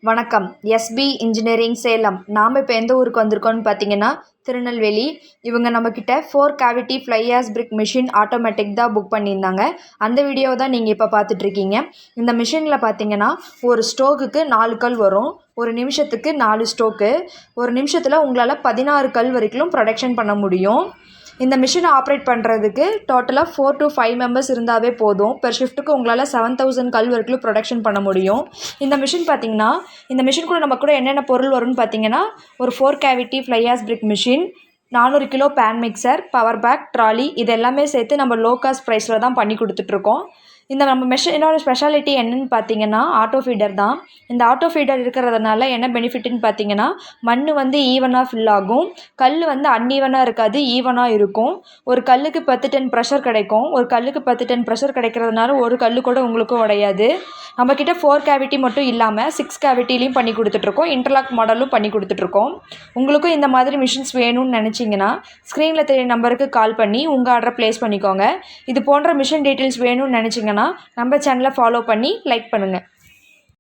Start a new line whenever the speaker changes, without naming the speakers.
வணக்கம். SP engineering Salem. நாம் இப்போ எந்த ஊருக்கு வந்திருக்கோம்னு பார்த்தீங்கன்னா திருநெல்வேலி. இவங்க நம்மக்கிட்ட 4 cavity fly ash brick machine automatic தான் புக் பண்ணியிருந்தாங்க. அந்த வீடியோ தான் நீங்கள் இப்போ பார்த்துட்ருக்கீங்க. இந்த மிஷினில் பார்த்தீங்கன்னா ஒரு ஸ்டோக்குக்கு 4 கல் வரும். ஒரு நிமிஷத்துக்கு 4 ஸ்டோக்கு. ஒரு நிமிஷத்தில் உங்களால் 16 கல் வரைக்கும் ப்ரொடக்ஷன் பண்ண முடியும். இந்த மிஷினை ஆப்ரேட் பண்ணுறதுக்கு டோட்டலாக 4 to 5 மெம்பர்ஸ் இருந்தாவே போதும். பெர் ஷிஃப்ட்டுக்கு உங்களால் 7000 கல் வரைக்கும் ப்ரொடக்ஷன் பண்ண முடியும். இந்த மிஷின் பார்த்திங்கன்னா இந்த மிஷின் கூட நம்ம கூட என்னென்ன பொருள் வரும்னு பார்த்தீங்கன்னா ஒரு 4 cavity fly ash brick machine, 400 kilo pan mixer, power pack, trolley, இது எல்லாமே சேர்த்து நம்ம லோ காஸ்ட் ப்ரைஸில் தான் பண்ணி கொடுத்துட்ருக்கோம். இந்த நம்ம மிஷினோட ஸ்பெஷாலிட்டி என்னென்னு பார்த்தீங்கன்னா ஆட்டோ ஃபீடர் தான். இந்த ஆட்டோ ஃபீடர் இருக்கிறதுனால என்ன பெனிஃபிட்னு பார்த்தீங்கன்னா மண் வந்து ஈவனாக ஃபில் ஆகும். கல் வந்து அன்ஈவனாக இருக்காது, ஈவனாக இருக்கும். ஒரு கல்லுக்கு 10 டன் ப்ரெஷர் கிடைக்கும். ஒரு கல்லுக்கு 10 டன் ப்ரெஷர் கிடைக்கிறதுனால ஒரு கல் கூட உங்களுக்கும் உடையாது. நம்மக்கிட்ட 4 கேவிட்டி மட்டும் இல்லாமல் 6 கேவிட்டிலையும் பண்ணி கொடுத்துட்ருக்கோம். இன்டர்லாக் மாடலும் பண்ணி கொடுத்துட்ருக்கோம். உங்களுக்கும் இந்த மாதிரி மிஷின்ஸ் வேணும்னு நினச்சிங்கன்னா ஸ்க்ரீனில் தெரிய நம்பருக்கு கால் பண்ணி உங்கள் ஆர்டரை ப்ளேஸ் பண்ணிக்கோங்க. இது போன்ற மிஷின் டீட்டெயில்ஸ் வேணும்னு நினச்சிங்கன்னா நம்ம சேனலை ஃபாலோ பண்ணி லைக் பண்ணுங்கள்.